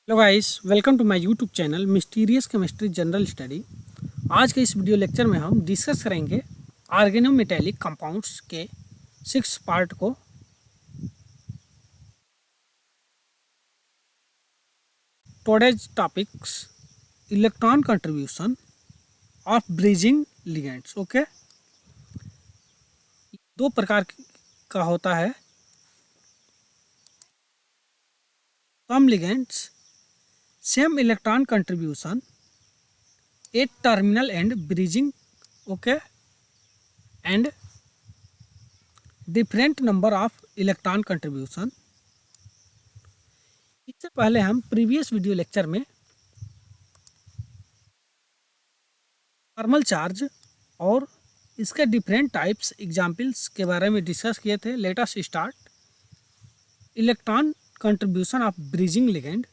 Hello guys, welcome to my YouTube channel mysterious chemistry general study. आज के इस video lecture में हम डिस्कस करेंगे ऑर्गेनोमेटेलिक कंपाउंड्स के 6 पार्ट को। Today's topics electron contribution of bridging ligands. Okay, दो प्रकार का होता है। Some ligands same electron contribution at terminal and bridging, okay, and different number of electron contribution. इससे पहले हम प्रीवियस वीडियो लेक्चर में थर्मल चार्ज और इसके डिफरेंट टाइप्स एग्जाम्पल्स के बारे में डिस्कस किए थे। Let us start electron contribution of bridging ligand.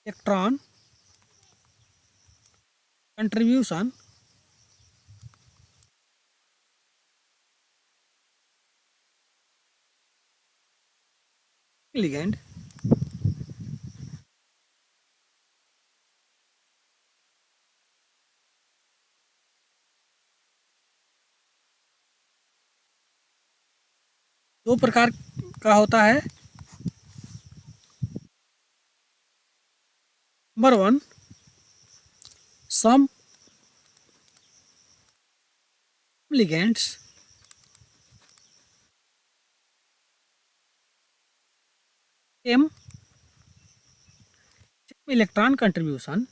Electron contribution ligand दो प्रकार का होता है। Number one, some ligands M electron contribution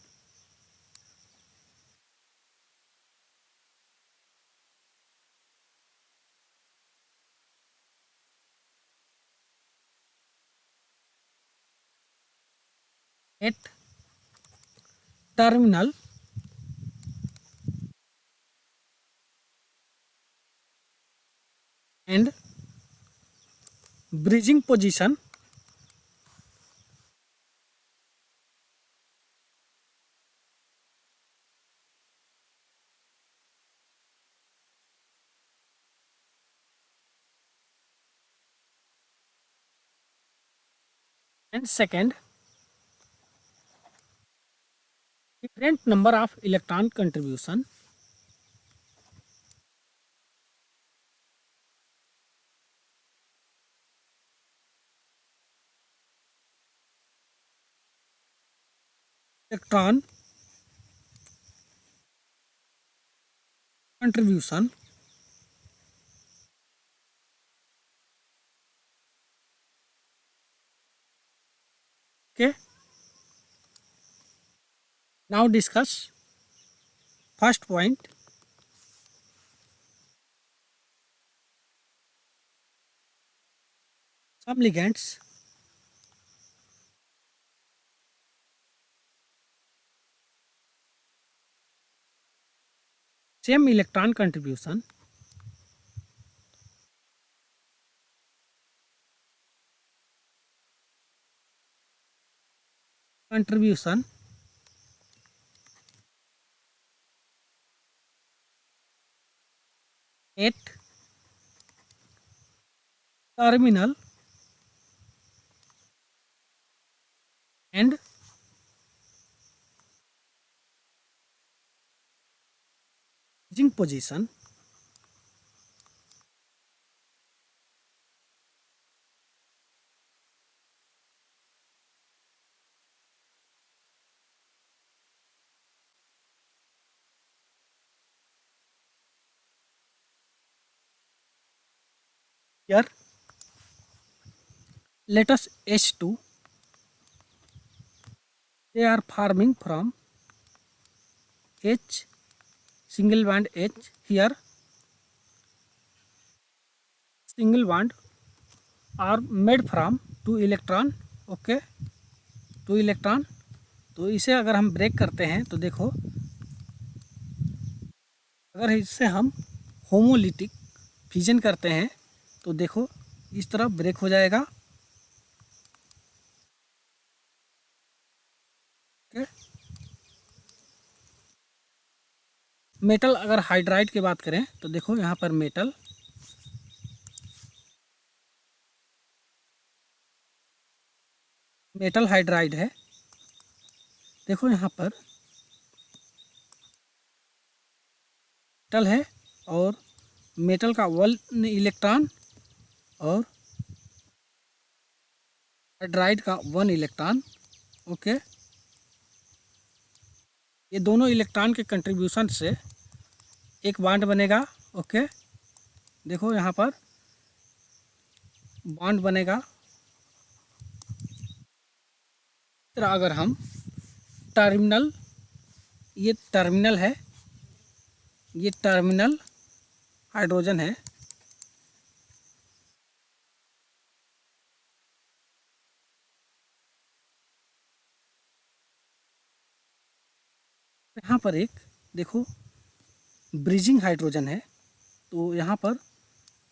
at terminal and bridging position and second different number of electron contribution। Electron contribution के now discuss first point. some ligands same electron contribution at terminal and bridging position। Here let us H2, they are forming from H single bond H. Here single bond are made from 2 electron, okay, 2 electron। तो इसे अगर हम break करते हैं तो देखो, अगर इससे हम होमोलिटिक फिजन करते हैं तो देखो इस तरह ब्रेक हो जाएगा। ओके, मेटल अगर हाइड्राइड की बात करें तो देखो यहाँ पर मेटल मेटल हाइड्राइड है। देखो यहाँ पर मेटल है और मेटल का 1 इलेक्ट्रॉन और हाइड्राइड का 1 इलेक्ट्रॉन। ओके, ये दोनों इलेक्ट्रॉन के कंट्रीब्यूशन से एक बॉन्ड बनेगा। ओके, देखो यहाँ पर बॉन्ड बनेगा। तरह अगर हम टर्मिनल, ये टर्मिनल है, ये टर्मिनल हाइड्रोजन है। यहाँ पर एक देखो ब्रिजिंग हाइड्रोजन है। तो यहाँ पर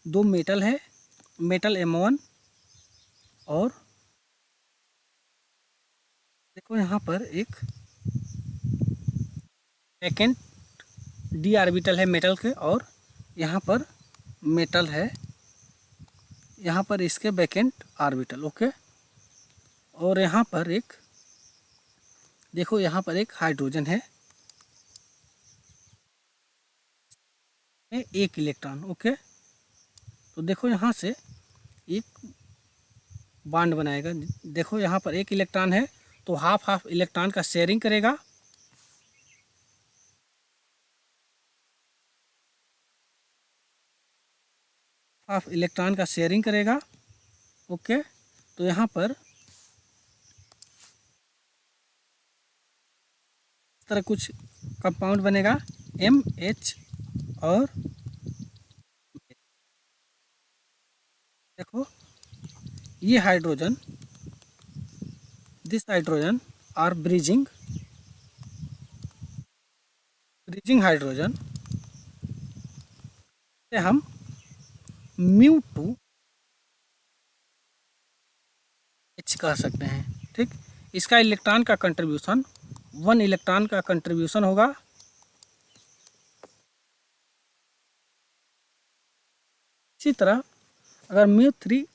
2 मेटल है, मेटल M1 और देखो यहाँ पर एक सेकेंड d ऑर्बिटल है मेटल के, और यहाँ पर मेटल है, यहाँ पर इसके बैकेंड ऑर्बिटल। ओके, और यहाँ पर एक देखो यहाँ पर एक हाइड्रोजन है, 1 इलेक्ट्रॉन। ओके, तो देखो यहाँ से एक बॉन्ड बनाएगा। देखो यहाँ पर 1 इलेक्ट्रॉन है, तो हाफ हाफ इलेक्ट्रॉन का शेयरिंग करेगा। हाफ इलेक्ट्रॉन का शेयरिंग करेगा। ओके, तो यहाँ पर इस तरह कुछ कंपाउंड बनेगा MH और देखो ये hydrogen, this hydrogen are bridging hydrogen से हम μ2H कह सकते हैं। ठीक, इसका इलेक्ट्रॉन का कंट्रीब्यूशन 1 इलेक्ट्रॉन का कंट्रीब्यूशन होगा। इसी तरह अगर μ3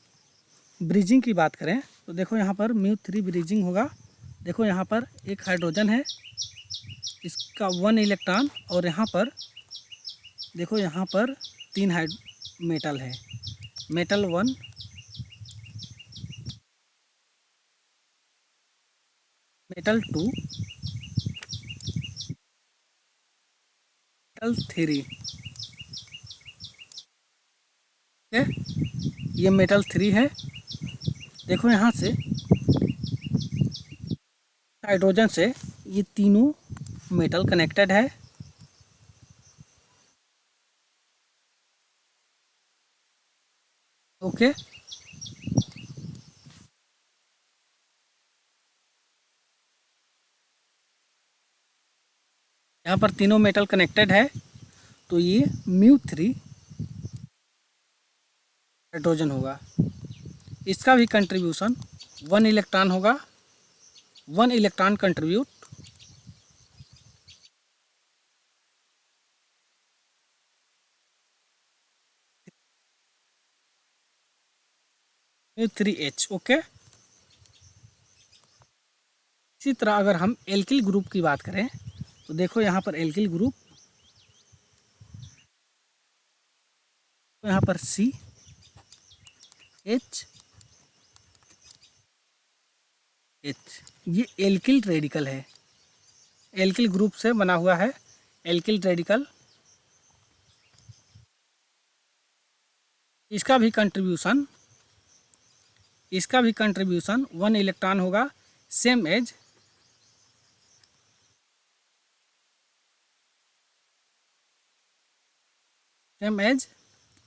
ब्रिजिंग की बात करें तो देखो यहाँ पर μ3 ब्रिजिंग होगा। देखो यहाँ पर एक हाइड्रोजन है, इसका 1 इलेक्ट्रॉन, और यहाँ पर देखो यहाँ पर 3 मेटल है, मेटल 1, मेटल 2, मेटल 3। ये मेटल 3 है। देखो यहाँ से हाइड्रोजन से ये तीनों मेटल कनेक्टेड है। ओके, यहाँ पर तीनों मेटल कनेक्टेड है, तो ये μ3 हाइड्रोजन होगा। इसका भी कंट्रीब्यूशन 1 इलेक्ट्रॉन होगा, 1 इलेक्ट्रॉन कंट्रीब्यूट μ3H। ओके, इसी तरह अगर हम एल्किल ग्रुप की बात करें तो देखो यहाँ पर एल्किल ग्रुप, तो यहाँ पर CH, ये एल्किल रेडिकल है, एल्किल ग्रुप से बना हुआ है एल्किल रेडिकल। इसका भी कंट्रीब्यूशन 1 इलेक्ट्रॉन होगा, same as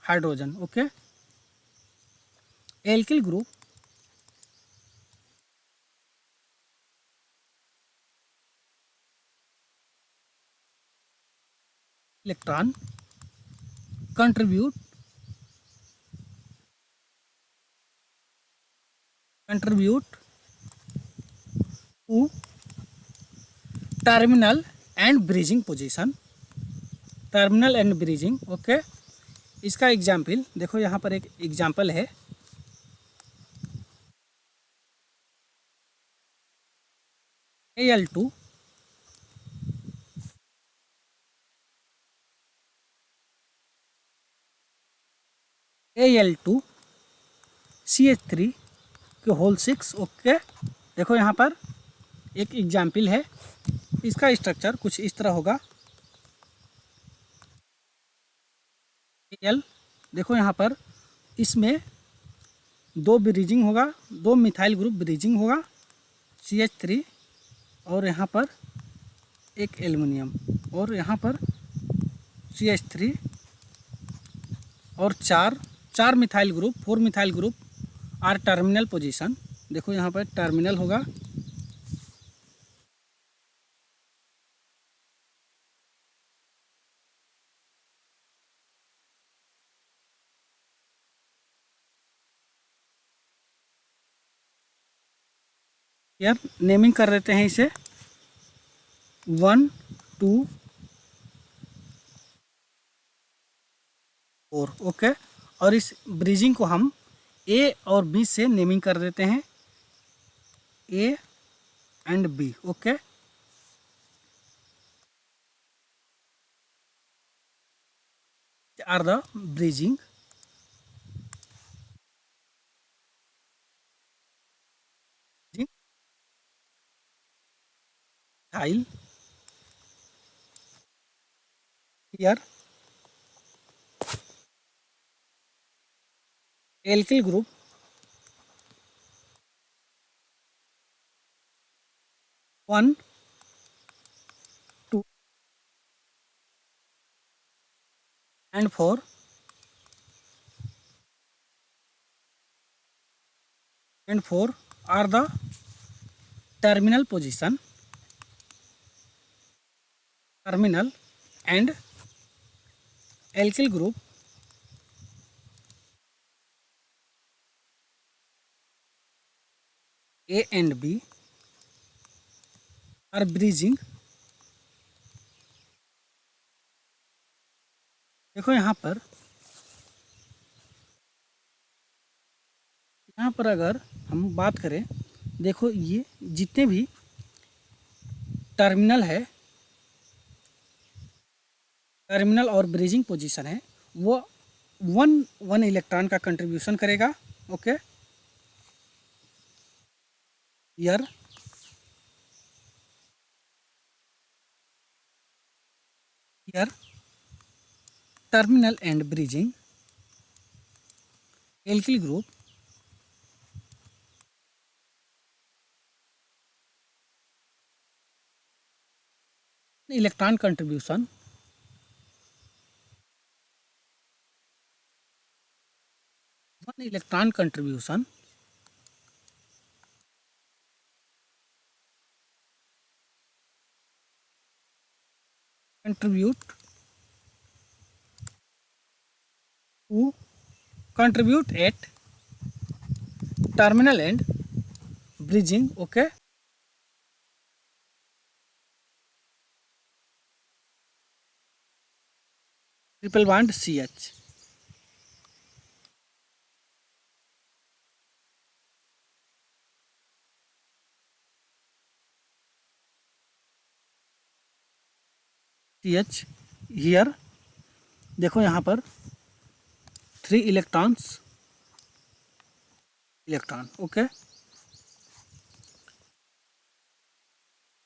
hydrogen. Okay, alkyl group electron contribute to terminal and bridging position, terminal and bridging. Okay, इसका एग्जाम्पल देखो यहाँ पर एक एग्जाम्पल है, Al2, Al2 CH3 के होल 6। ओके, देखो यहाँ पर एक एग्जाम्पल है। इसका स्ट्रक्चर कुछ इस तरह होगा। एल, देखो यहाँ पर इसमें दो ब्रीजिंग होगा, दो मिथाइल ग्रुप ब्रीजिंग होगा CH3, और यहाँ पर एक एल्युमिनियम, और यहाँ पर CH3, और चार methyl group, 4 methyl group are terminal position. देखो यहाँ पर टर्मिनल होगा, यार नेमिंग कर देते हैं इसे 1 2 4। ओके, और इस ब्रिजिंग को हम ए और बी से नेमिंग कर देते हैं, A and B. Okay, are the bridging methyl here alkyl group 1 2 and 4 are the terminal position, terminal, and alkyl group A and B are bridging। देखो यहाँ पर अगर हम बात करें, देखो ये जितने भी टर्मिनल है, टर्मिनल और ब्रिजिंग पोजीशन है, वो वन इलेक्ट्रॉन का कंट्रीब्यूशन करेगा। ओके, यार terminal and bridging alkyl group electron contribution one electron contribution contribute to contribute at terminal and bridging। okay, triple bond CH। CH here, देखो यहाँ पर 3 इलेक्ट्रॉन्स, इलेक्ट्रॉन। ओके,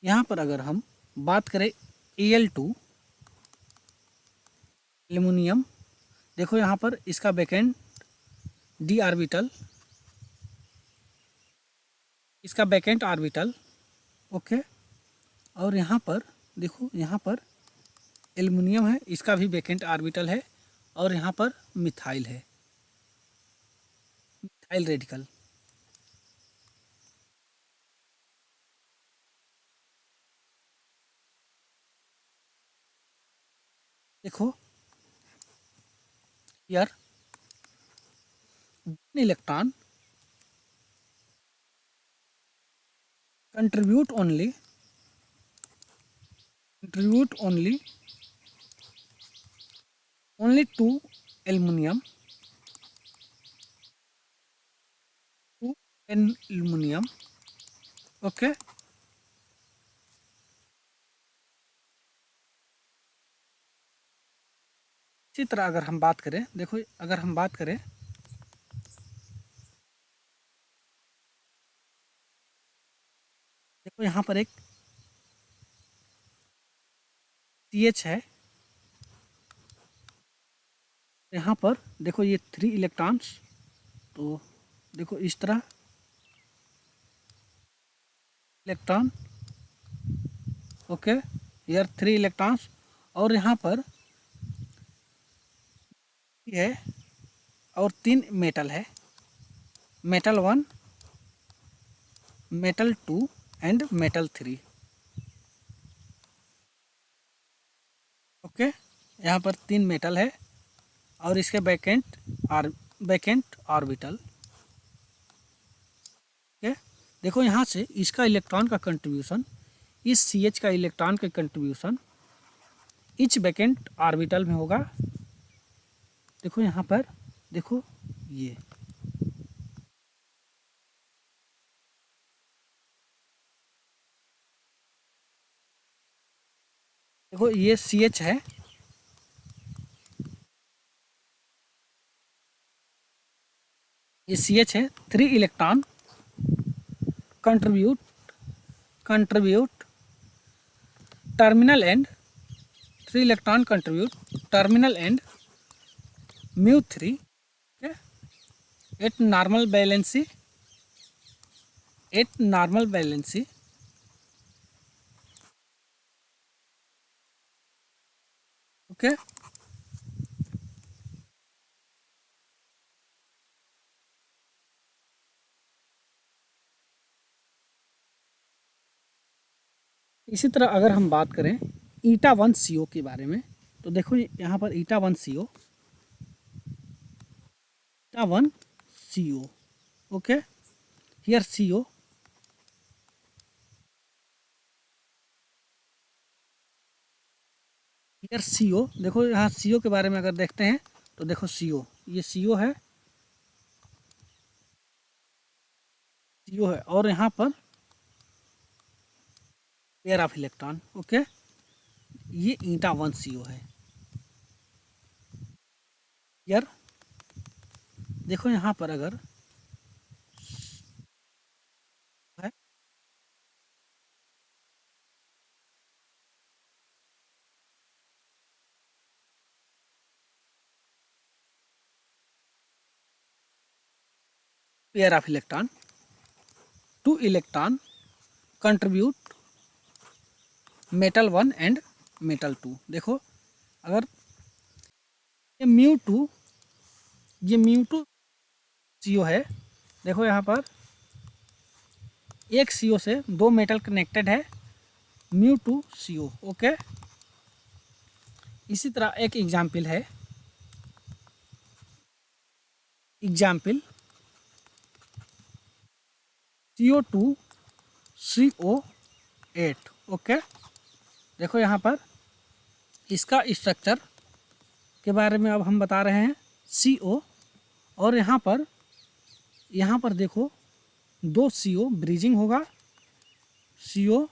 यहाँ पर अगर हम बात करें Al2 एल्युमिनियम, देखो यहाँ पर इसका बैकेंड डी आर्बिटल, इसका बैकेंड आर्बिटल। ओके, और यहाँ पर देखो, यहाँ पर एल्युमिनियम है, इसका भी बैकेंड आर्बिटल है, और यहाँ पर मिथाइल है, मिथाइल रेडिकल। देखो यार, electron contribute only to aluminum, to aluminum। okay, इसी तरह अगर हम बात करें, देखो अगर हम बात करें देखो यहाँ पर एक CH है, यहाँ पर देखो ये 3 इलेक्ट्रॉन्स, तो देखो इस तरह इलेक्ट्रॉन, ओके, यार 3 इलेक्ट्रॉन्स, और यहाँ पर है और 3 मेटल है, metal 1, metal 2 and metal 3, okay. यहाँ पर 3 मेटल है और इसके बैकेंट ऑर्बिटल, ओके। देखो यहाँ से इसका इलेक्ट्रॉन का कंट्रीब्यूशन, इस CH का इलेक्ट्रॉन का कंट्रीब्यूशन इच बैकेंट ऑर्बिटल में होगा। देखो यहाँ पर देखो ये देखो ये CH है, ये CH है, 3 electron contribute terminal end, 3 electron contribute terminal end μ3, at normal valency, okay. इसी तरह अगर हम बात करें η1CO के बारे में, तो देखो यहाँ पर η1CO, okay, here CO, here CO, देखो यहाँ CO के बारे में अगर देखते हैं तो देखो CO, ये CO है, और यहाँ पर पेयर ऑफ इलेक्ट्रॉन, ओके, ये η1CO है। यार देखो यहाँ पर अगर है pair of electron, 2 electron contribute metal 1 and metal 2। देखो अगर ये μ2 CO है, देखो यहाँ पर एक CO से 2 मेटल कनेक्टेड है, μ2 CO, ओके। इसी तरह एक एग्जाम्पल है, CO2 CO8, ओके। देखो यहाँ पर इसका स्ट्रक्चर के बारे में अब हम बता रहे हैं, CO, और यहाँ पर देखो 2 CO ब्रीजिंग होगा, CO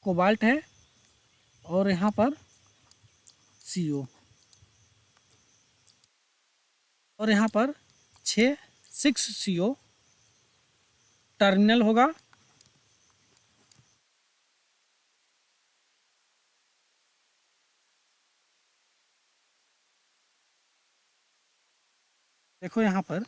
कोबाल्ट है, और यहाँ पर CO, और यहाँ पर 6 CO टर्मिनल होगा, देखो यहाँ पर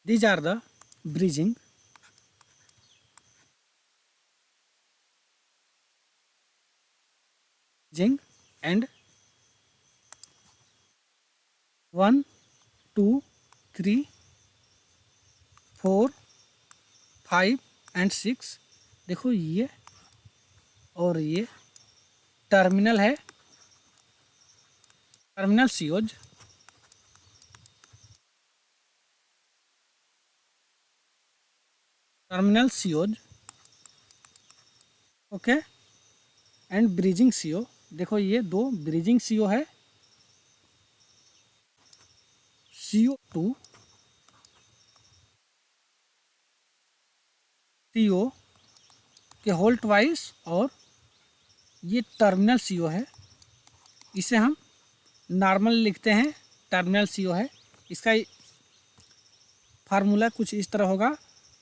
these are the breaching, and 1 2 3 4 5 and 6, देखो ये और ये टर्मिनल है, terminal COs, okay, and bridging CO, देखो ये 2 ब्रीजिंग CO है, CO2 CO के होल ट्वाइस, और ये टर्मिनल CO है, इसे हम नॉर्मल लिखते हैं, टर्मिनल CO है। इसका फार्मूला कुछ इस तरह होगा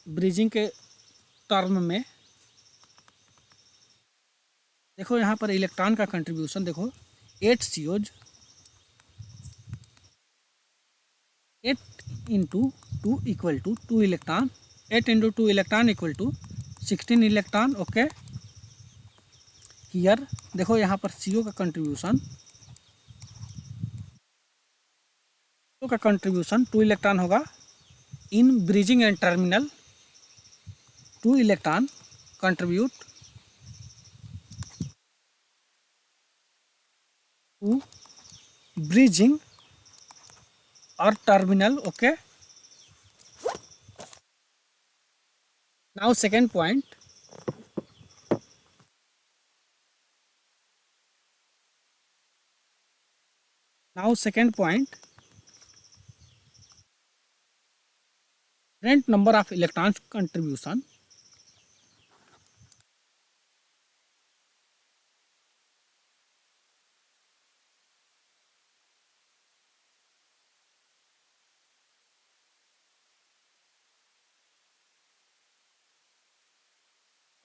ब्रिजिंग के टर्म में। देखो यहाँ पर इलेक्ट्रॉन का कंट्रीब्यूशन देखो, 8 COs, 8 into 2 equal to 2 electron, 8 into 2 electron equal to 16 electron. Okay, here देखो यहाँ पर CO का कंट्रीब्यूशन, CO का कंट्रीब्यूशन 2 इलेक्ट्रॉन होगा। In bridging and terminal 2 electron contribute to bridging और terminal. Okay, now second point, different number of electrons contribution,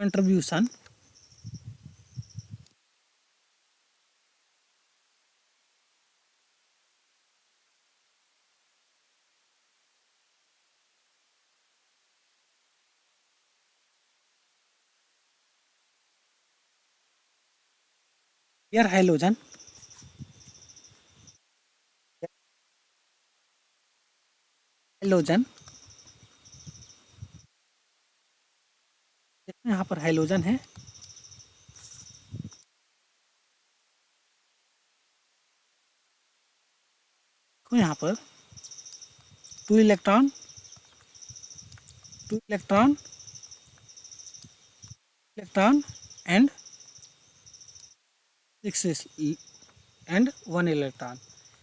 contribution here halogen, देखो यहाँ पर हाइलोजन है, देखो यहाँ पर 2 electron, 2 electron, electron and 6 and 1 electron.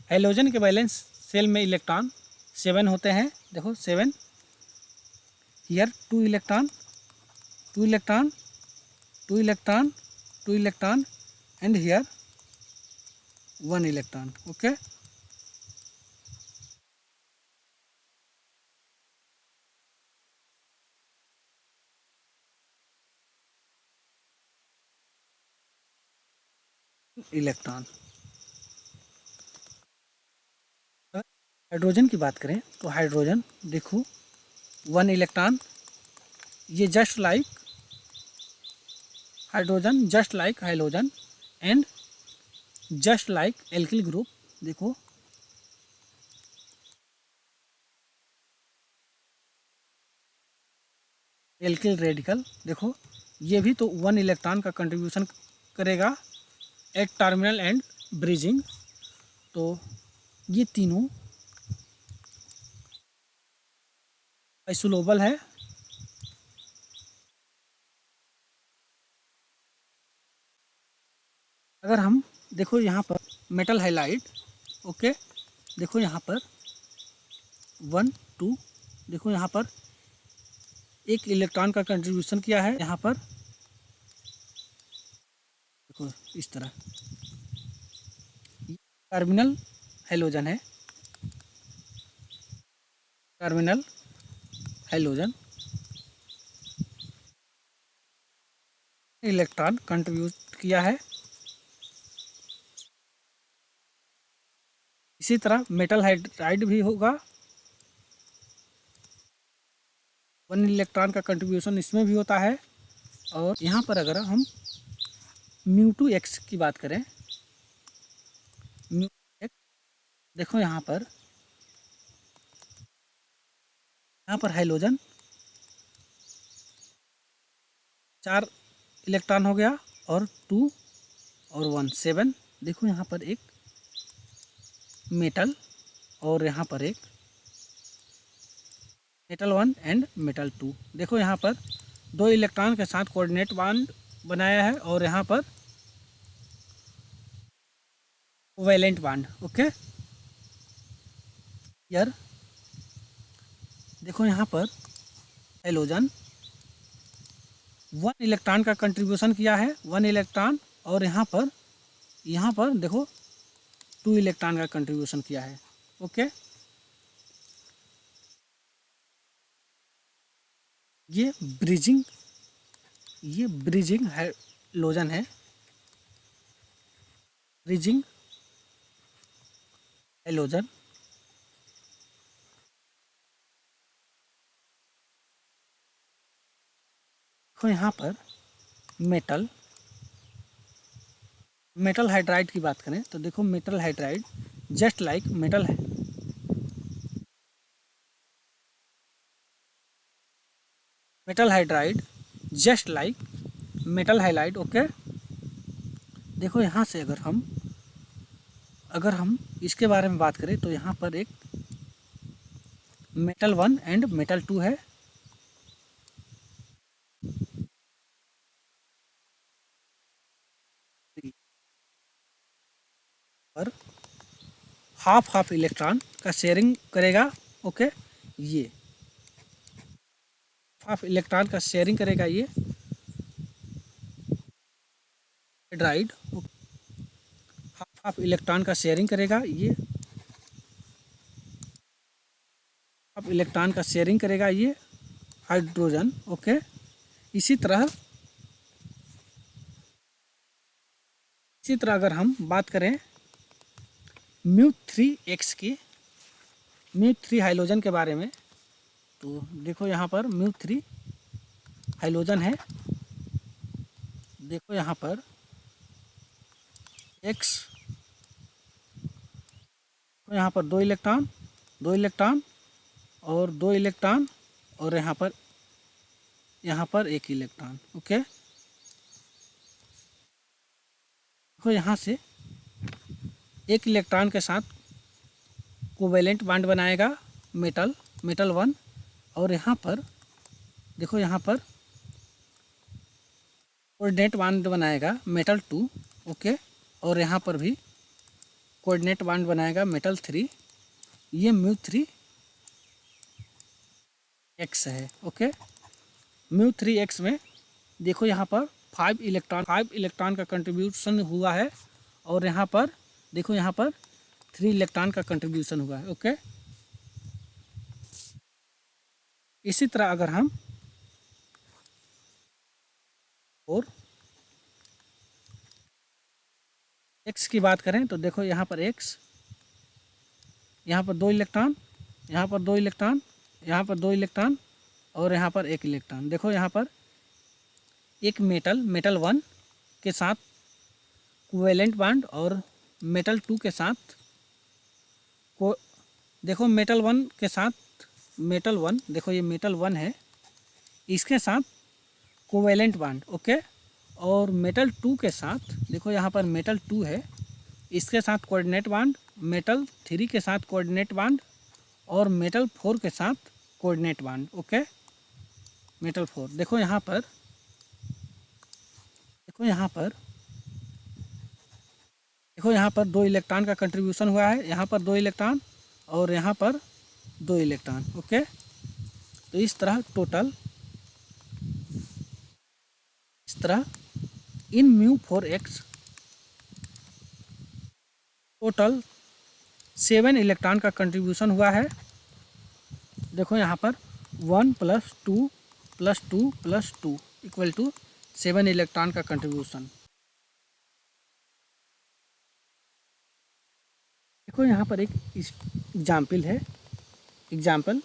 Halogen के बैलेंस सेल में इलेक्ट्रॉन 7 होते हैं, देखो 7, here 2 electron, 2 electron, 2 electron, 2 electron and here 1 electron. Okay, electron. Hydrogen की बात करें तो हाइड्रोजन देखो 1 इलेक्ट्रॉन, ये just like hydrogen, just like halogen and just like alkyl group. देखो एल्किल रेडिकल, देखो ये भी तो 1 इलेक्ट्रॉन का कंट्रीब्यूशन करेगा एट टर्मिनल एंड ब्रिजिंग। तो ये तीनों आइसोलोबल है। अगर हम देखो यहाँ पर मेटल हाइलाइड, ओके, देखो यहाँ पर 1 2, देखो यहाँ पर 1 इलेक्ट्रॉन का कंट्रीब्यूशन किया है, यहाँ पर देखो इस तरह टर्मिनल हाइलोजन है, टर्मिनल हाइलोजन, इलेक्ट्रॉन कंट्रीब्यूट किया है। इसी तरह मेटल हाइड्राइड भी होगा, 1 इलेक्ट्रॉन का कंट्रीब्यूशन इसमें भी होता है। और यहाँ पर अगर हम μ2x की बात करें, μ2x, देखो यहाँ पर हाइलोजन 4 इलेक्ट्रॉन हो गया, और 2 और 1 7, देखो यहाँ पर एक मेटल, और यहाँ पर एक मेटल 1 एंड मेटल 2, देखो यहाँ पर 2 इलेक्ट्रॉन के साथ कोऑर्डिनेट बॉन्ड बनाया है, और यहाँ पर कोवैलेंट बॉन्ड। ओके, यार देखो यहाँ पर हाइलोजन 1 इलेक्ट्रॉन का कंट्रीब्यूशन किया है, 1 इलेक्ट्रॉन, और यहाँ पर देखो 2 इलेक्ट्रॉन का कंट्रीब्यूशन किया है। ओके, ये ब्रिजिंग हाइड्रोजन है, ब्रिजिंग हाइड्रोजन। देखो यहाँ पर मेटल हाइड्राइड की बात करें तो देखो metal hydride just like metal hydride just like metal halide. Okay, देखो यहाँ से अगर हम इसके बारे में बात करें तो यहाँ पर एक मेटल 1 एंड मेटल 2 है। पर हाफ इलेक्ट्रॉन का शेयरिंग करेगा। ओके, ये हाफ इलेक्ट्रॉन का शेयरिंग करेगा ये हाइड्राइड, हाफ इलेक्ट्रॉन का शेयरिंग करेगा ये हाफ इलेक्ट्रॉन का शेयरिंग करेगा ये हाइड्रोजन। ओके, इसी तरह अगर हम बात करें μ3x की, μ3 हाइड्रोजन के बारे में, तो देखो यहाँ पर μ3 हाइड्रोजन है। देखो यहाँ पर x, यहाँ पर 2 इलेक्ट्रॉन और 2 इलेक्ट्रॉन, और यहाँ पर 1 इलेक्ट्रॉन। ओके, देखो यहाँ से 1 इलेक्ट्रॉन के साथ कोवेलेंट बॉन्ड बनाएगा मेटल 1, और यहाँ पर देखो यहाँ पर कोऑर्डिनेट बॉन्ड बनाएगा मेटल 2। ओके, और यहाँ पर भी कोऑर्डिनेट बॉन्ड बनाएगा मेटल 3। ये μ3x है। ओके, μ3x में देखो यहाँ पर 5 इलेक्ट्रॉन का कंट्रीब्यूशन हुआ है, और यहाँ पर देखो यहाँ पर 3 इलेक्ट्रॉन का कंट्रीब्यूशन हुआ है। ओके, इसी तरह अगर हम और x की बात करें तो देखो यहाँ पर x, यहाँ पर 2 इलेक्ट्रॉन, यहाँ पर 2 इलेक्ट्रॉन, यहाँ पर 2 इलेक्ट्रॉन, और यहाँ पर 1 इलेक्ट्रॉन। देखो यहाँ पर एक मेटल 1 के साथ कोवेलेंट बॉन्ड, और मेटल 2 के साथ देखो मेटल 1 के साथ देखो ये मेटल 1 है, इसके साथ कोवेलेंट बॉन्ड। ओके, और मेटल 2 के साथ देखो यहाँ पर मेटल 2 है, इसके साथ कोऑर्डिनेट बॉन्ड, मेटल 3 के साथ कोऑर्डिनेट बॉन्ड, और मेटल 4 के साथ कोऑर्डिनेट बॉन्ड। ओके, मेटल 4 देखो यहाँ पर 2 इलेक्ट्रॉन का कंट्रीब्यूशन हुआ है, यहाँ पर 2 इलेक्ट्रॉन, और यहाँ पर 2 इलेक्ट्रॉन। ओके, तो इस तरह इन μ4x टोटल 7 इलेक्ट्रॉन का कंट्रीब्यूशन हुआ है। देखो यहाँ पर 1 + 2 + 2 + 2 = 7 इलेक्ट्रॉन का कंट्रीब्यूशन। देखो यहाँ पर एक एग्जाम्पल है, एग्जाम्पल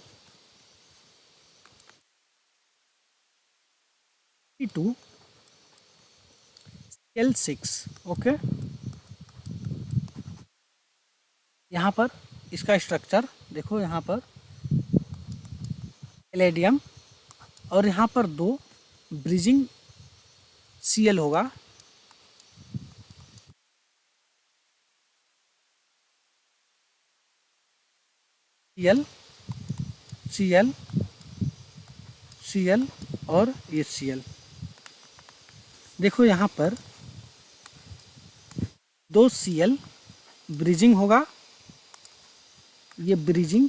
2Cl6। ओके, यहाँ पर इसका स्ट्रक्चर देखो, यहाँ पर पैलेडियम, और यहाँ पर 2 ब्रिजिंग Cl होगा। Cl और ये Cl। देखो यहाँ पर 2 Cl ब्रिजिंग होगा, ये ब्रिजिंग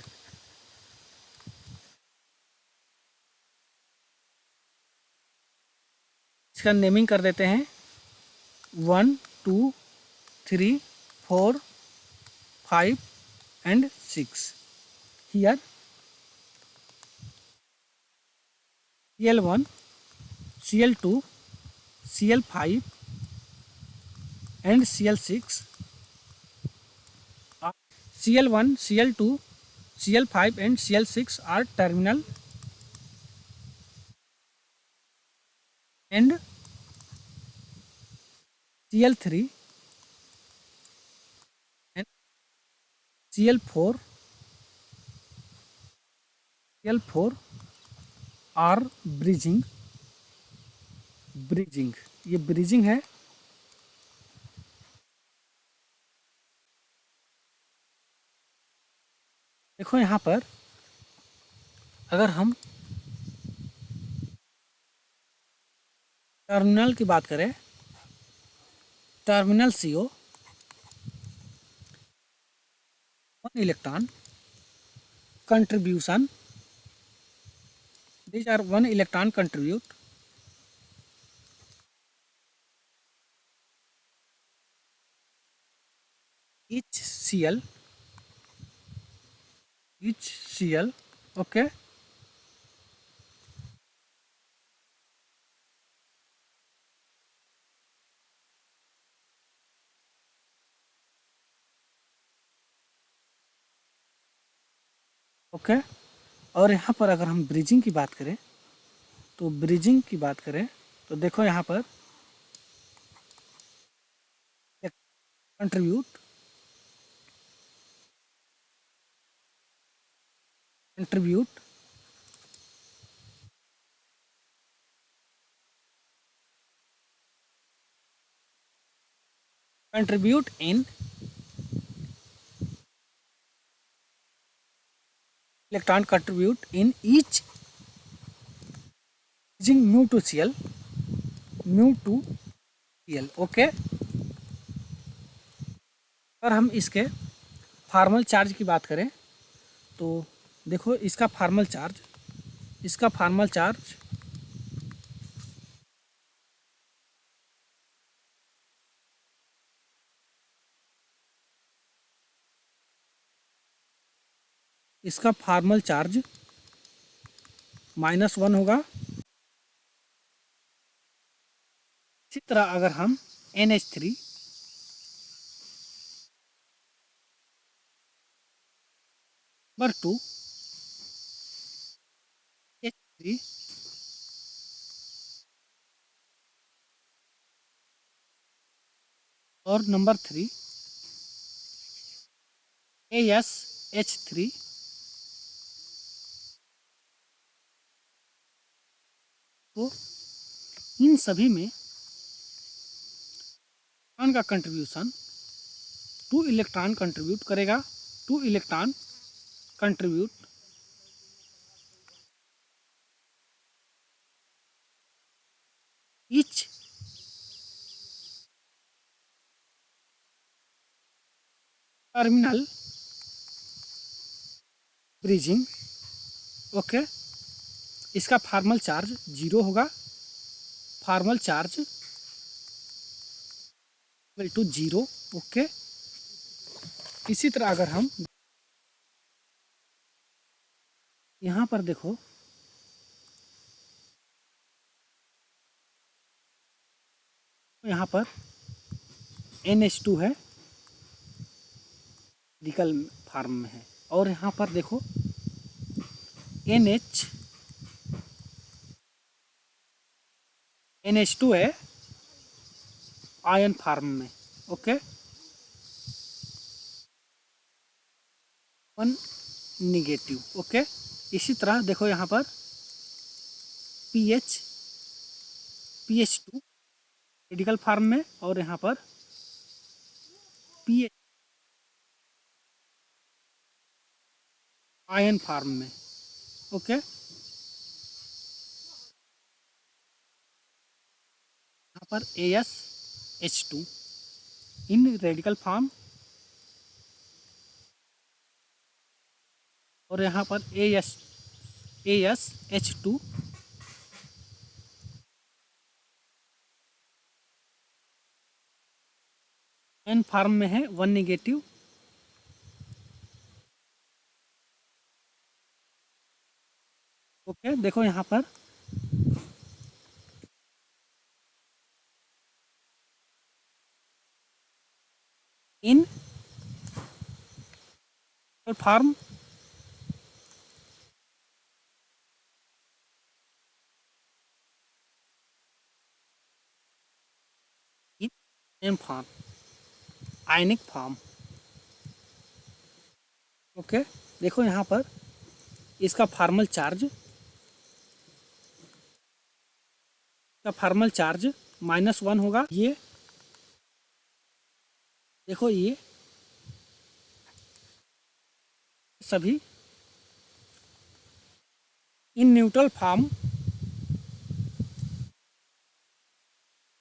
इसका नेमिंग कर देते हैं 1 2 3 4 5 and 6. Here Cl1, Cl2, Cl5 and Cl6 are Cl1, Cl2, Cl5 and Cl6 are terminal and Cl3 and Cl4 are bridging. ये ब्रिजिंग है। देखो यहाँ पर अगर हम टर्मिनल की बात करें, terminal CO 1 electron contribution, these are 1 electron contribute each Cl, okay, okay. और यहाँ पर अगर हम ब्रिजिंग की बात करें तो देखो यहाँ पर contribute in electron contribute in each bridging mu to Cl, okay. अगर हम इसके फार्मल चार्ज की बात करें तो देखो इसका फार्मल चार्ज -1 होगा। इसी तरह अगर हम NH3 नंबर 2 H3 और नंबर 3 AsH3 तो इन सभी में इलेक्ट्रॉन का कंट्रीब्यूशन 2 इलेक्ट्रॉन कंट्रीब्यूट करेगा। 2 electron contribute each terminal bridging, okay. इसका फार्मल चार्ज 0 होगा, formal charge equal to 0, okay. इसी तरह अगर हम यहाँ पर देखो यहाँ पर NH2 है, मेडिकल फार्म में है, और यहाँ पर देखो NH2 है आयन फार्म में, ओके। 1 negative, okay. इसी तरह देखो यहाँ पर PH2 मेडिकल फार्म में, और यहाँ पर PH आयन फार्म में, ओके। यहाँ पर AsH2 इन रेडिकल फॉर्म, और यहाँ पर AsH2 एन फार्म में है 1 नेगेटिव, ओके। देखो यहाँ पर in form in M form ionic form, okay. देखो यहाँ पर इसका फार्मल चार्ज, -1 होगा। ये देखो ये सभी in neutral form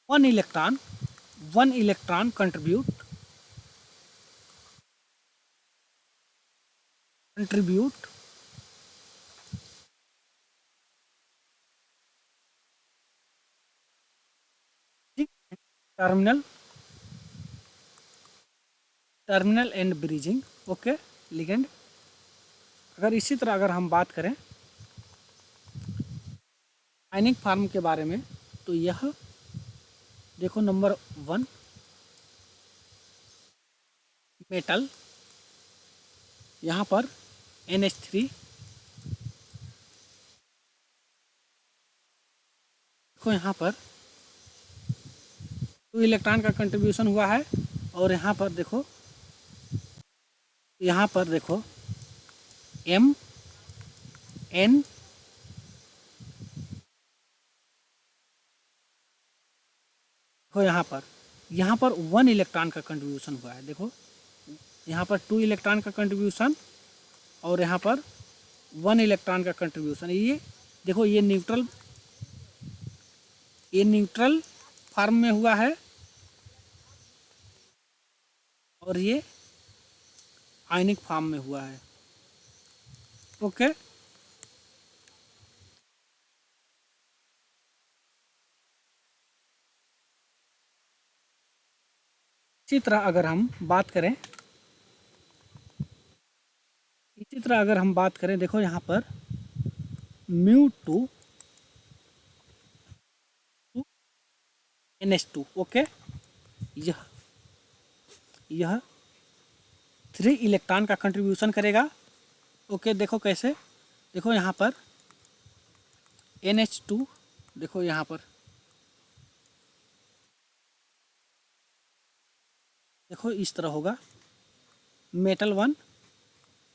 1 electron contribute terminal and bridging, okay, ligand. अगर इसी तरह अगर हम बात करें आयनिक फार्म के बारे में, तो यह देखो नंबर 1 मेटल, यहाँ पर NH3, देखो यहाँ पर 2 इलेक्ट्रॉन का कंट्रीब्यूशन हुआ है। और यहाँ पर देखो M N, देखो यहाँ पर 1 इलेक्ट्रॉन का कंट्रीब्यूशन हुआ है। देखो यहाँ पर 2 इलेक्ट्रॉन का कंट्रीब्यूशन और यहाँ पर 1 इलेक्ट्रॉन का कंट्रीब्यूशन। ये देखो ये न्यूट्रल फॉर्म में हुआ है और ये आयनिक फॉर्म में हुआ है, ओके। इसी तरह अगर हम बात करें, देखो यहाँ पर μ2 NH2, ओके। यह 3 इलेक्ट्रॉन का कंट्रीब्यूशन करेगा, ओके। देखो कैसे, देखो यहाँ पर NH2, देखो यहाँ पर देखो इस तरह होगा मेटल 1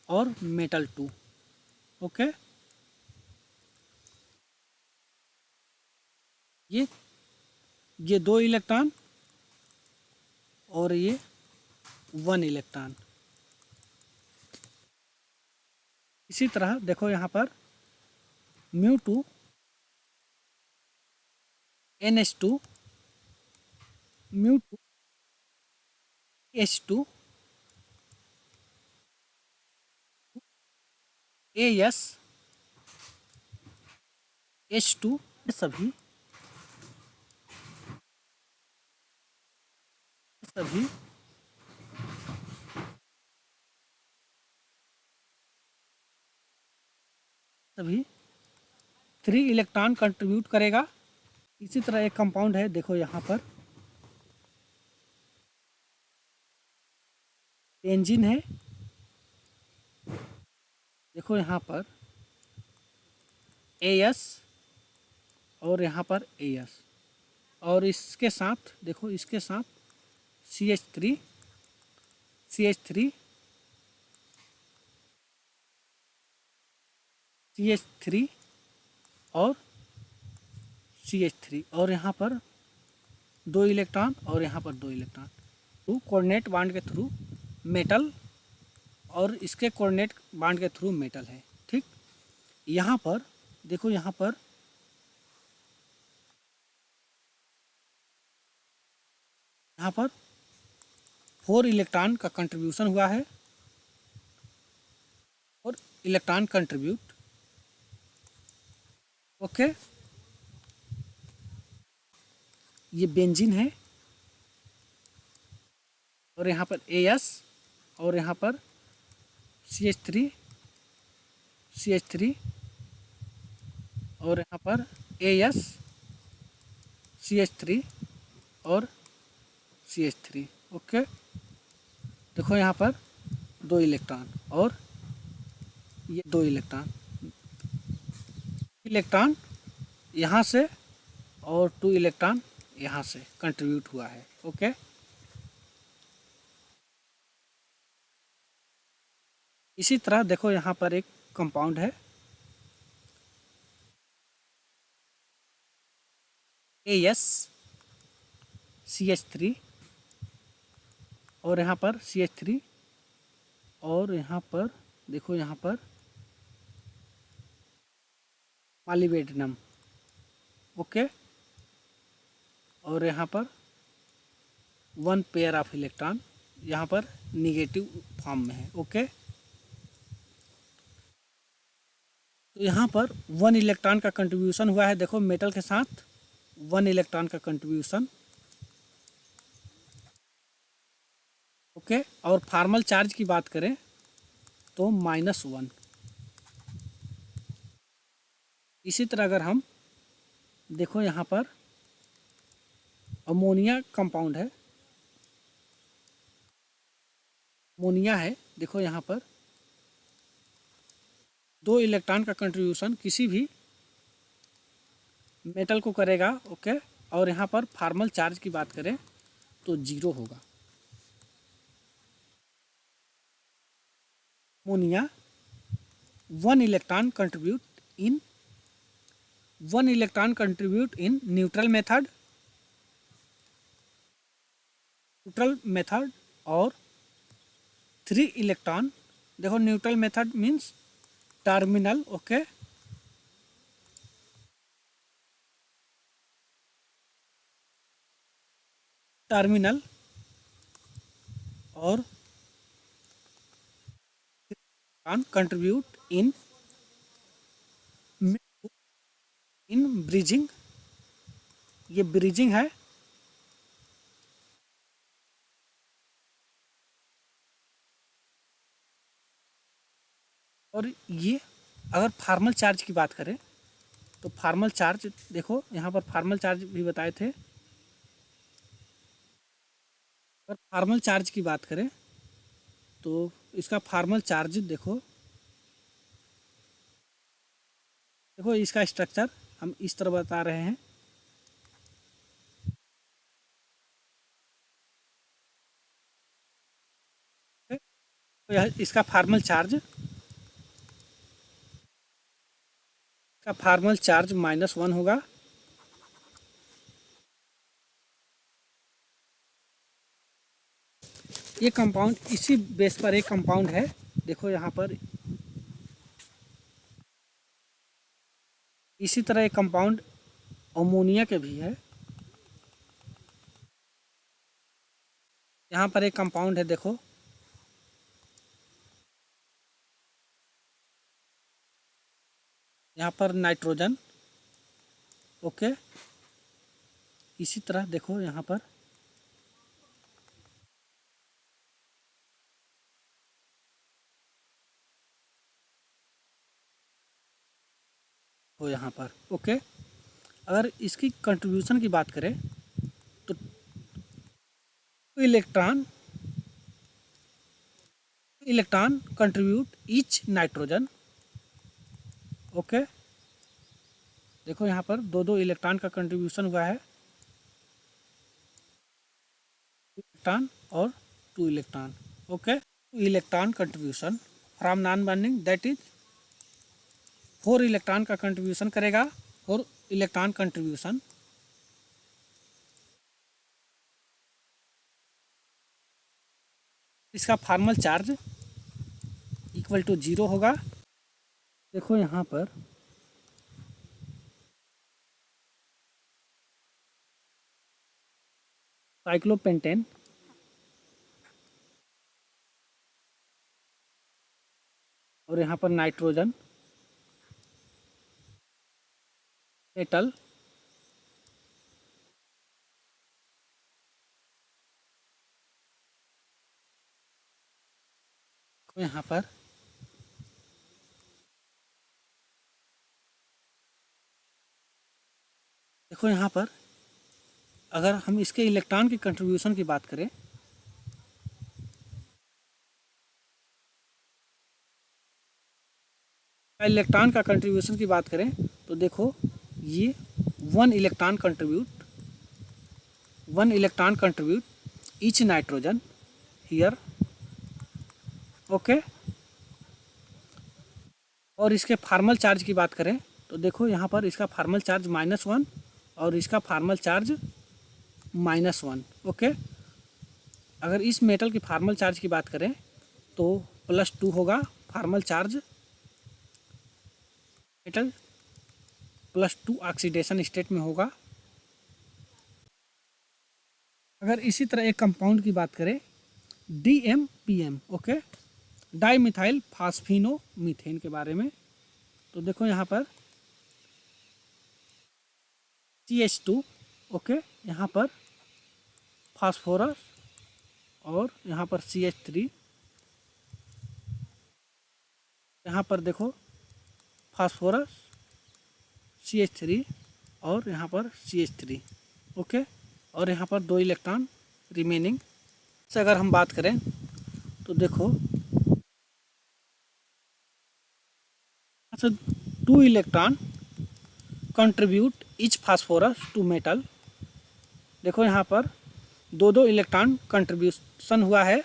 और मेटल 2, ओके। ये 2 इलेक्ट्रॉन और ये 1 इलेक्ट्रॉन। इसी तरह देखो यहाँ पर μ2 NH2 μ2 H2 AS H2, सभी सभी सभी 3 इलेक्ट्रॉन कंट्रीब्यूट करेगा। इसी तरह एक कंपाउंड है, देखो यहाँ पर बेंजीन है, देखो यहाँ पर AS और यहाँ पर AS और इसके साथ देखो इसके साथ CH3 और CH3 और यहाँ पर 2 इलेक्ट्रॉन और यहाँ पर 2 इलेक्ट्रॉन। टू कोऑर्डिनेट बांड के थ्रू मेटल और इसके कोऑर्डिनेट बांड के थ्रू मेटल है, ठीक। यहाँ पर देखो यहाँ पर 4 इलेक्ट्रॉन का कंट्रीब्यूशन हुआ है और इलेक्ट्रॉन कंट्रीब्यूट, ओके। ये बेंजीन है, और यहाँ पर AS और यहाँ पर CH3 और यहाँ पर AS CH3 और CH3। ओके, देखो यहाँ पर 2 इलेक्ट्रॉन और ये 2 इलेक्ट्रॉन यहाँ से और 2 इलेक्ट्रॉन यहाँ से कंट्रीब्यूट हुआ है। ओके, इसी तरह देखो यहाँ पर एक कंपाउंड है AS CH3 और यहाँ पर CH3 और यहाँ पर देखो यहाँ पर मालिबेडिनम। ओके, और यहाँ पर 1 पेयर ऑफ इलेक्ट्रॉन यहाँ पर निगेटिव फॉर्म में है। ओके, तो यहाँ पर 1 इलेक्ट्रॉन का कंट्रीब्यूशन हुआ है। देखो मेटल के साथ 1 इलेक्ट्रॉन का कंट्रीब्यूशन। ओके, और फॉर्मल चार्ज की बात करें तो -1। इसी तरह अगर हम देखो यहाँ पर अमोनिया कंपाउंड है, अमोनिया है, देखो यहाँ पर 2 इलेक्ट्रॉन का कंट्रीब्यूशन किसी भी मेटल को करेगा। ओके, और यहाँ पर फॉर्मल चार्ज की बात करें तो 0 होगा। Ammonia 1 electron contribute in neutral method और 3 इलेक्ट्रॉन, देखो neutral method means terminal. Okay, terminal और कंट्रीब्यूट इन ब्रिजिंग, ये ब्रिजिंग है। और ये अगर फॉर्मल चार्ज की बात करें तो फॉर्मल चार्ज देखो यहाँ पर फॉर्मल चार्ज भी बताए थे। अगर फॉर्मल चार्ज की बात करें तो इसका फॉर्मल चार्ज देखो इसका स्ट्रक्चर हम इस तरह बता रहे हैं। तो यह इसका फॉर्मल चार्ज -1 होगा। ये कंपाउंड इसी बेस पर एक कंपाउंड है, देखो यहाँ पर इसी तरह एक कंपाउंड अमोनिया के भी है। यहाँ पर एक कंपाउंड है, देखो यहाँ पर नाइट्रोजन। ओके, इसी तरह देखो यहाँ पर हो यहाँ पर। ओके, अगर इसकी कंट्रीब्यूशन की बात करें तो electron contribute each nitrogen. Okay, देखो यहाँ पर 2 इलेक्ट्रॉन का कंट्रीब्यूशन हुआ है, इलेक्ट्रॉन और 2 electron. Okay, 2 electron contribution from non bonding, that is 4 electron का कंट्रीब्यूशन करेगा। 4 इलेक्ट्रॉन कंट्रीब्यूशन इसका फॉर्मल चार्ज इक्वल टू 0 होगा। देखो यहाँ पर साइक्लोपेंटेन और यहाँ पर नाइट्रोजन, मेटल, तो यहाँ पर देखो, यहाँ पर अगर हम इसके इलेक्ट्रॉन की कंट्रीब्यूशन की बात करें, इलेक्ट्रॉन का कंट्रीब्यूशन की बात करें तो देखो, ये one electron contribute each nitrogen here, okay. और इसके फार्मल चार्ज की बात करें तो देखो, यहाँ पर इसका फार्मल चार्ज -1 और इसका फार्मल चार्ज -1, ओके। अगर इस मेटल की फार्मल चार्ज की बात करें तो +2 होगा formal charge, metal +2 oxidation state में होगा। अगर इसी तरह एक कंपाउंड की बात करें DMPM, okay, di methyl phosphino methane के बारे में, तो देखो यहाँ पर CH2, ओके, यहाँ पर फास्फोरस और यहाँ पर CH3, यहाँ पर देखो फास्फोरस CH3 और यहाँ पर CH3, ओके। और यहाँ पर 2 इलेक्ट्रॉन रिमेनिंग से अगर हम बात करें तो देखो, 2 electron contribute each phosphorus to metal. देखो यहाँ पर 2 इलेक्ट्रॉन कंट्रीब्यूशन हुआ है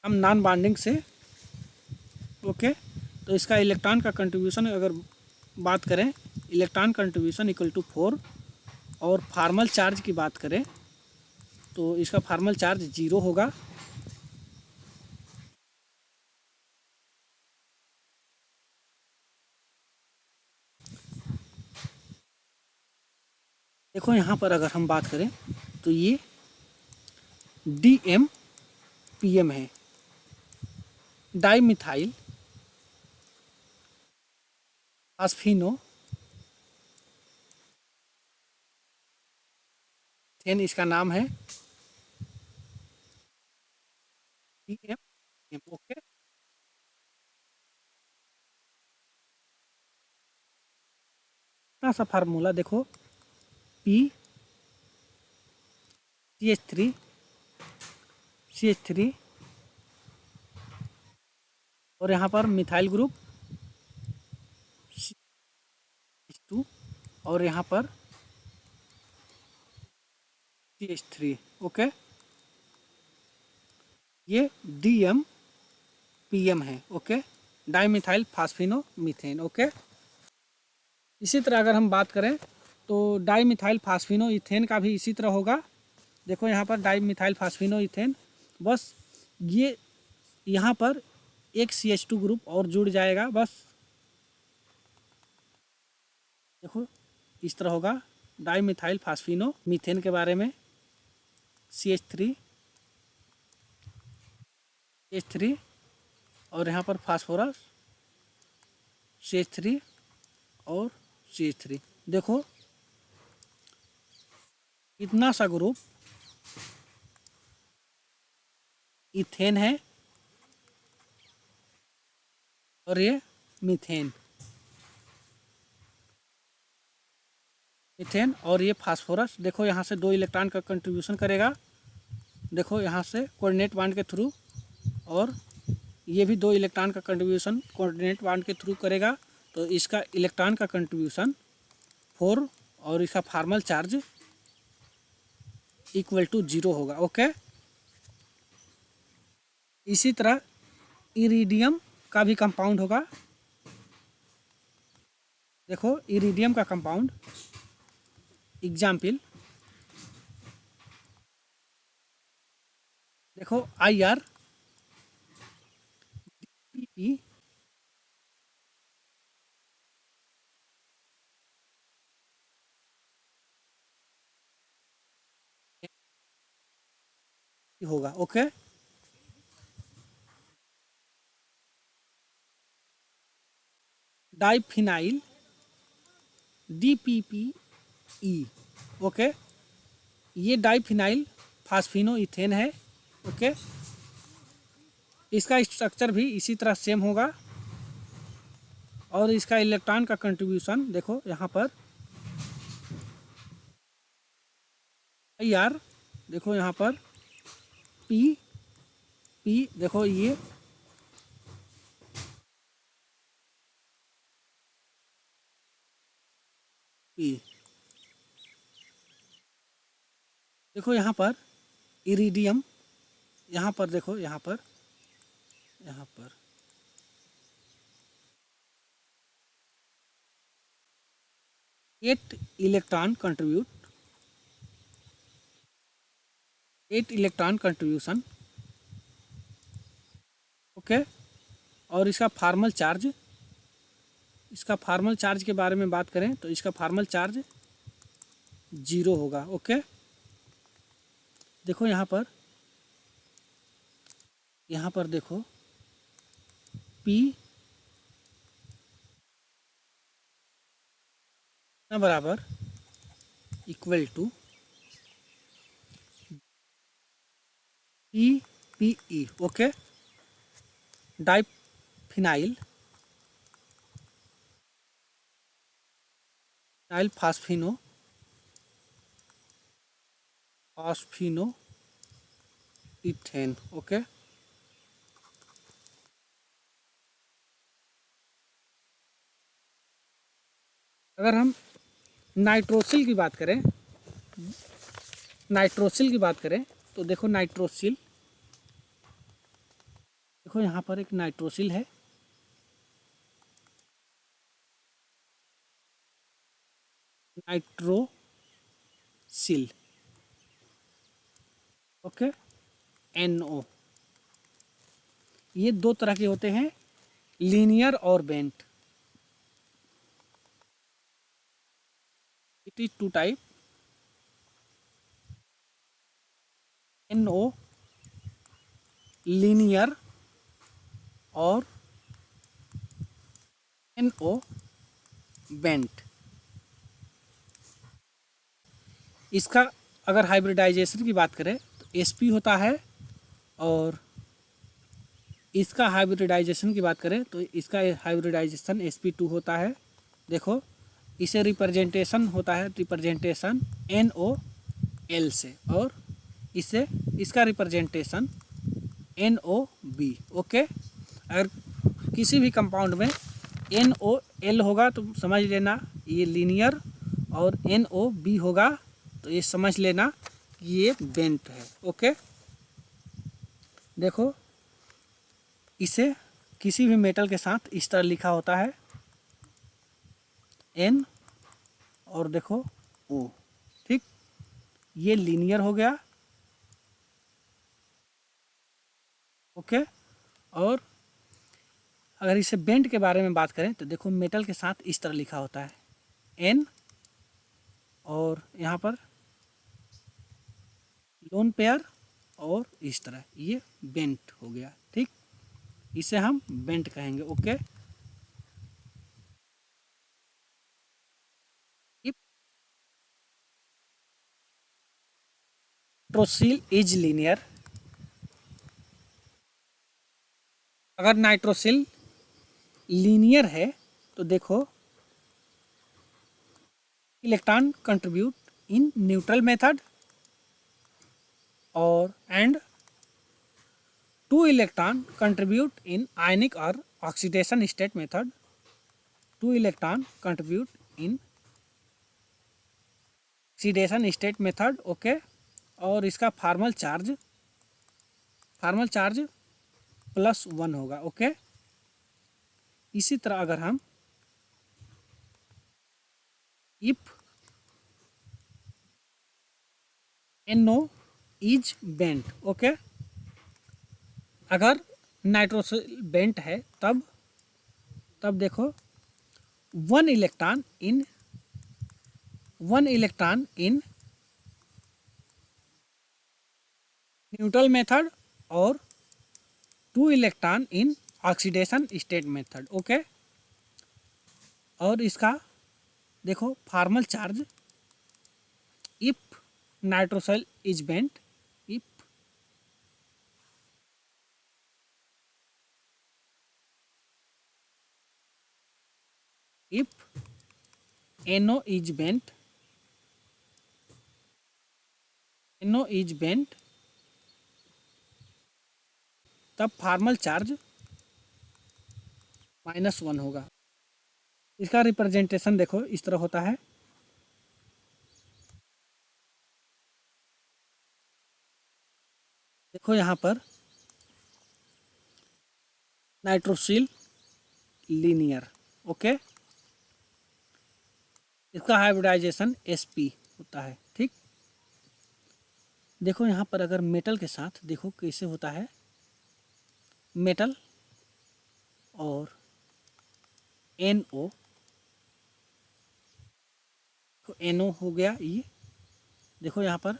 हम नॉन बॉन्डिंग से, ओके। तो इसका इलेक्ट्रॉन का कंट्रीब्यूशन अगर बात करें, इलेक्ट्रॉन कंट्रीब्यूशन = 4। और फार्मल चार्ज की बात करें तो इसका फार्मल चार्ज 0 होगा। देखो यहाँ पर अगर हम बात करें तो ये DMPM है, डाई मिथाइल फास्फिनो मीथेन इसका नाम है, DMPM, ओके। इतना सा फार्मूला देखो, P CH3 और यहाँ पर मिथाइल ग्रुप CH2 और यहाँ पर CH3, ओके। ये DMPM है, okay, di methyl phosphino methane, okay. इसी तरह अगर हम बात करें तो डाई मिथाइल फास्फिनो इथेन का भी इसी तरह होगा। देखो यहाँ पर डाई मिथाइल फास्फिनो इथेन, बस ये यहाँ पर एक CH2 ग्रुप और जुड़ जाएगा, बस देखो इस तरह होगा। डाई मिथाइल फास्फिनो मीथेन के बारे में CH3 और यहाँ पर फास्फोरस CH3 और CH3, देखो इतना सा ग्रुप इथेन है और ये मीथेन और ये फास्फोरस। देखो यहाँ से 2 इलेक्ट्रॉन का कंट्रीब्यूशन करेगा, देखो यहाँ से कोऑर्डिनेट बॉन्ड के थ्रू, और ये भी 2 इलेक्ट्रॉन का कंट्रीब्यूशन कोऑर्डिनेट बॉन्ड के थ्रू करेगा। तो इसका इलेक्ट्रॉन का कंट्रीब्यूशन 4 और इसका फार्मल चार्ज = 0 होगा, ओके। इसी तरह इरिडियम का भी कंपाउंड होगा। देखो इरिडियम का कंपाउंड एग्जाम्पल, देखो IR-DPP होगा, ओके। डाइफिनाइल DPPE, ओके, ये डाइफिनाइल फास्फिनो इथेन है, ओके। इसका स्ट्रक्चर भी इसी तरह सेम होगा और इसका इलेक्ट्रॉन का कंट्रीब्यूशन देखो यहाँ पर यार, देखो यहाँ पर पी पी देखो ये पी, देखो यहाँ पर इरिडियम, यहाँ पर देखो यहाँ पर 8 इलेक्ट्रॉन कंट्रीब्यूशन, ओके। और इसका फार्मल चार्ज के बारे में बात करें तो इसका फार्मल चार्ज 0 होगा, ओके। देखो यहाँ पर देखो P बराबर equal to PPE, okay. Diphenyl phosphino ethane, okay. अगर हम नाइट्रोसिल की बात करें तो देखो देखो यहाँ पर एक नाइट्रोसिल है, नाइट्रोसिल, ओके, NO। ये दो तरह के होते हैं, लीनियर और bent. It is 2 type, NO linear और NO बेंट। इसका अगर हाइब्रिडाइजेशन की बात करें तो SP होता है, और इसका हाइब्रिडाइजेशन की बात करें तो इसका हाइब्रिडाइजेशन SP2 होता है। देखो इसे रिप्रेजेंटेशन होता है, रिप्रेजेंटेशन NOL से, और इसका रिप्रेजेंटेशन NOB, ओके। अगर किसी भी कंपाउंड में NOL होगा तो समझ लेना ये लीनियर, और NOB होगा तो ये समझ लेना कि ये बेंट है, ओके। देखो इसे किसी भी मेटल के साथ इस तरह लिखा होता है N और देखो O, ठीक। ये लीनियर हो गया, ओके। और अगर इसे बेंट के बारे में बात करें तो देखो मेटल के साथ इस तरह लिखा होता है N, और यहाँ पर लोन पेयर, और इस तरह ये बेंट हो गया, ठीक। इसे हम बेंट कहेंगे, ओके। नाइट्रोसिल इज लीनियर, अगर नाइट्रोसिल लीनियर है तो देखो electron contribute in neutral method, और एंड 2 इलेक्ट्रॉन कंट्रीब्यूट इन आयनिक और oxidation state method, 2 electron contribute in oxidation state method, okay. और इसका फार्मल चार्ज +1 होगा, ओके। इसी तरह अगर हम if NO is bent, okay, अगर नाइट्रोसिल बेंट है तब देखो 1 इलेक्ट्रॉन इन न्यूट्रल मेथड और 2 electron in oxidation state method, okay. और इसका देखो formal charge if nitrosyl is bent, if if NO is bent, तब फॉर्मल चार्ज -1 होगा। इसका रिप्रेजेंटेशन देखो इस तरह होता है। देखो यहाँ पर नाइट्रोसिल लीनियर, ओके, इसका हाइब्रिडाइजेशन sp होता है, ठीक। देखो यहाँ पर अगर मेटल के साथ देखो कैसे होता है, मेटल और NO, तो NO हो गया ये, देखो यहाँ पर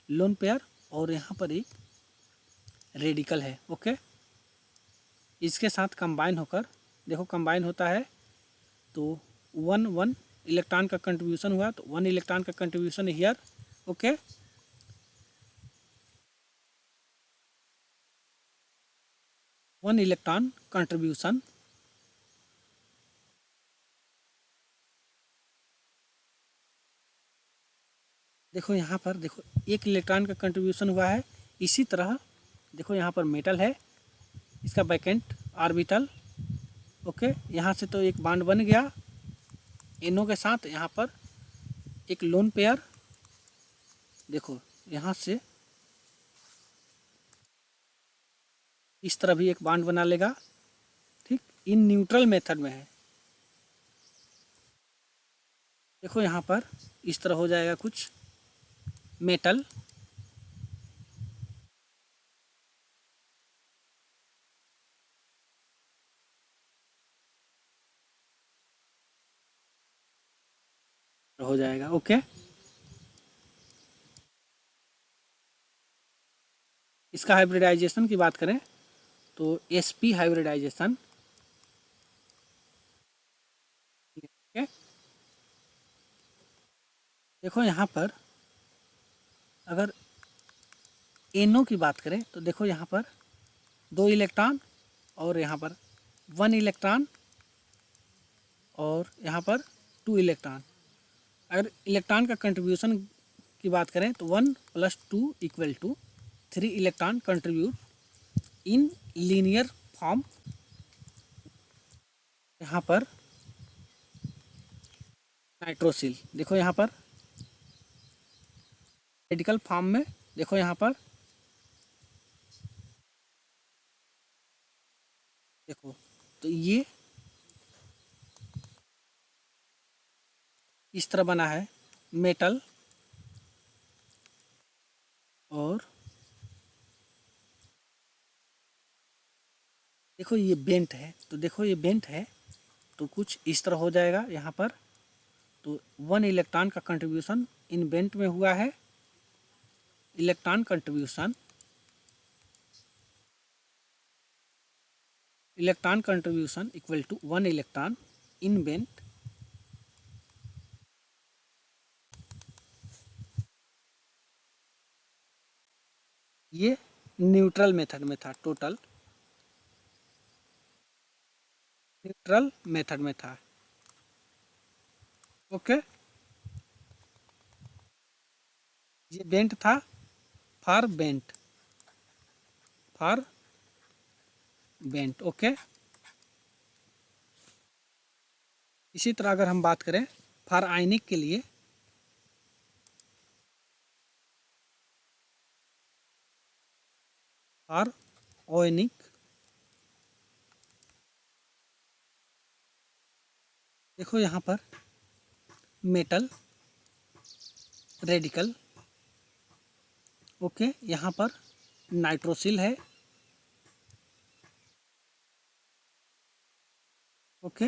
लोन पेयर और यहाँ पर एक रेडिकल है, ओके। इसके साथ कंबाइन होकर देखो कंबाइन होता है तो 1 इलेक्ट्रॉन का कंट्रीब्यूशन हुआ, तो 1 इलेक्ट्रॉन का contribution here, okay. One electron contribution, देखो यहाँ पर देखो 1 इलेक्ट्रॉन का कंट्रीब्यूशन हुआ है। इसी तरह देखो यहाँ पर मेटल है, इसका वैकेंट ऑर्बिटल, ओके। यहाँ से तो एक बॉन्ड बन गया NO के साथ, यहाँ पर एक लोन पेयर, देखो यहाँ से इस तरह भी एक बॉन्ड बना लेगा, ठीक। इन न्यूट्रल मेथड में है, देखो यहाँ पर इस तरह हो जाएगा कुछ मेटल, हो जाएगा, ओके। इसका हाइब्रिडाइजेशन की बात करें तो sp हाइब्रिडाइजेशन, ओके। देखो यहाँ पर अगर NO की बात करें तो देखो यहाँ पर 2 इलेक्ट्रॉन और यहाँ पर 1 इलेक्ट्रॉन और यहाँ पर 2 इलेक्ट्रॉन। अगर इलेक्ट्रॉन का कंट्रीब्यूशन की बात करें तो 1 + 2 = 3 electron contribute in linear form. यहाँ पर नाइट्रोसिल, देखो यहाँ पर रेडिकल फॉर्म में, देखो यहाँ पर देखो, तो ये इस तरह बना है मेटल और देखो ये बेंट है, तो देखो ये बेंट है तो कुछ इस तरह हो जाएगा यहाँ पर। तो 1 इलेक्ट्रॉन का कंट्रीब्यूशन इन बेंट में हुआ है, electron contribution = 1 electron in bent. ये न्यूट्रल मेथड में था, टोटल न्यूट्रल मेथड में था, ओके। ये बेंट था फॉर बेंट, ओके। इसी तरह अगर हम बात करें फॉर आयनिक के लिए, फॉर आयनिक, देखो यहाँ पर मेटल रेडिकल, ओके। यहाँ पर नाइट्रोसिल है, ओके।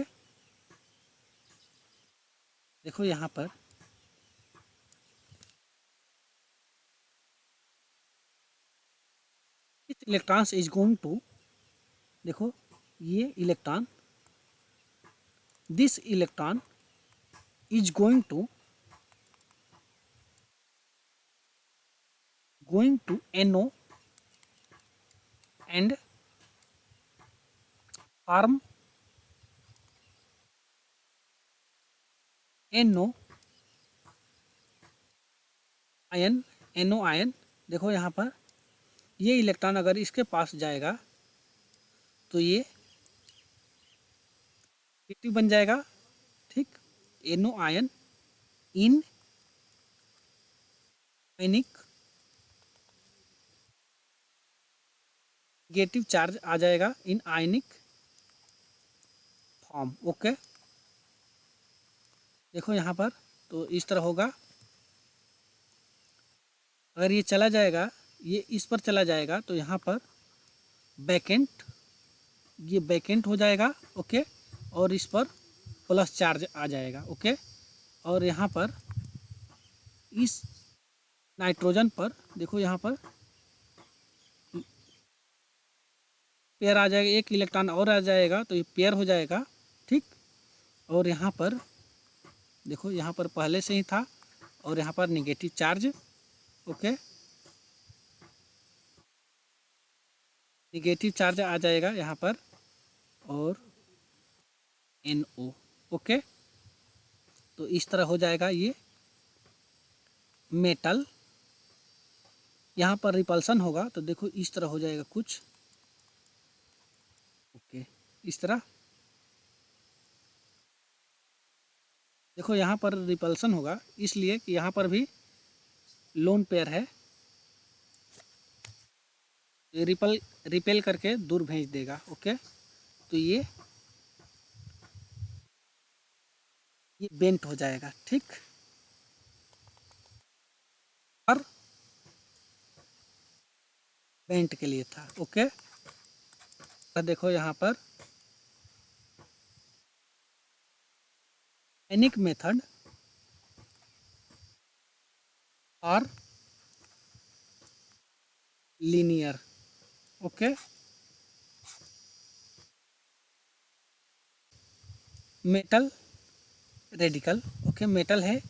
देखो यहाँ पर इलेक्ट्रॉन्स इज गोइंग टू, देखो ये electron, this electron is going to NO and form NO ion, NO ion, देखो यहाँ पर ये इलेक्ट्रॉन अगर इसके पास जाएगा तो ये नेगेटिव बन जाएगा, ठीक। NO ion in ionic negative charge आ जाएगा इन आयनिक फॉर्म, ओके। देखो यहाँ पर तो इस तरह होगा। अगर ये चला जाएगा, ये इस पर चला जाएगा तो यहाँ पर बैकेंट, ये बैकेंट हो जाएगा, ओके। और इस पर प्लस चार्ज आ जाएगा, ओके। और यहाँ पर इस नाइट्रोजन पर देखो, यहाँ पर पेयर आ जाएगा, एक इलेक्ट्रॉन और आ जाएगा तो ये पेयर हो जाएगा, ठीक। और यहाँ पर देखो, यहाँ पर पहले से ही था और यहाँ पर negative charge, okay. Negative charge आ जाएगा यहाँ पर और NO, ओके। तो इस तरह हो जाएगा ये मेटल। यहाँ पर रिपल्सन होगा तो देखो इस तरह हो जाएगा कुछ, ओके। इस तरह देखो, यहाँ पर रिपल्सन होगा इसलिए कि यहाँ पर भी लोन पेयर है, ये रिपेल करके दूर भेज देगा, ओके। तो ये बेंट हो जाएगा, ठीक। और बेंट के लिए था, ओके। तो देखो यहाँ पर एनिक मेथड और linear, okay. Metal radical, okay, metal है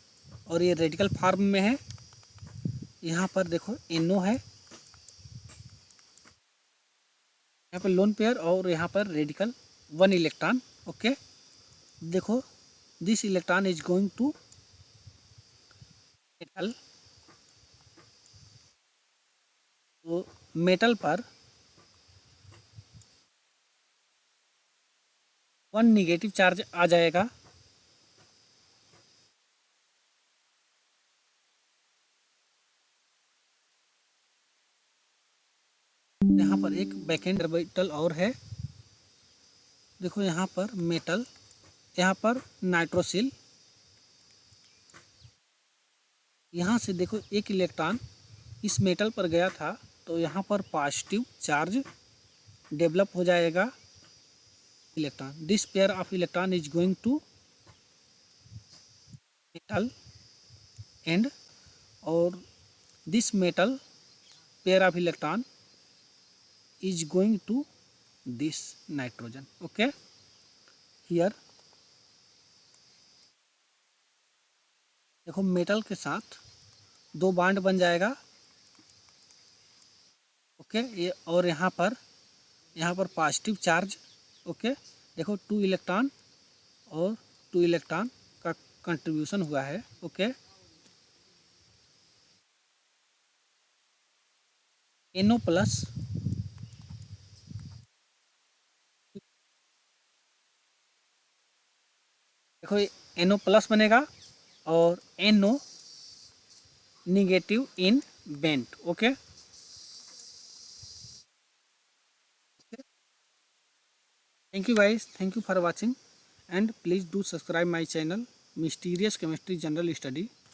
और ये रेडिकल फॉर्म में है। यहाँ पर देखो NO है, यहाँ पर लोन पेयर और यहाँ पर रेडिकल 1 इलेक्ट्रॉन, ओके। देखो this electron is going to metal, तो मेटल पर 1 निगेटिव चार्ज आ जाएगा, यहाँ पर एक बैकेंड ऑर्बिटल और है। देखो यहाँ पर मेटल, यहाँ पर नाइट्रोसिल, यहाँ से देखो एक इलेक्ट्रॉन इस मेटल पर गया था तो यहाँ पर पॉजिटिव चार्ज डेवलप हो जाएगा electron. This pair of electron is going to metal and, और this metal pair of electron is going to this nitrogen, okay। here देखो मेटल के साथ 2 बॉन्ड बन जाएगा, ओके। ये और यहाँ पर पॉजिटिव चार्ज, ओके। देखो 2 इलेक्ट्रॉन और 2 इलेक्ट्रॉन का कंट्रीब्यूशन हुआ है, ओके। NO प्लस, देखो NO प्लस बनेगा और NO negative in bent, okay. Thank you guys, thank you for watching and please do subscribe my channel Mysterious Chemistry General Study.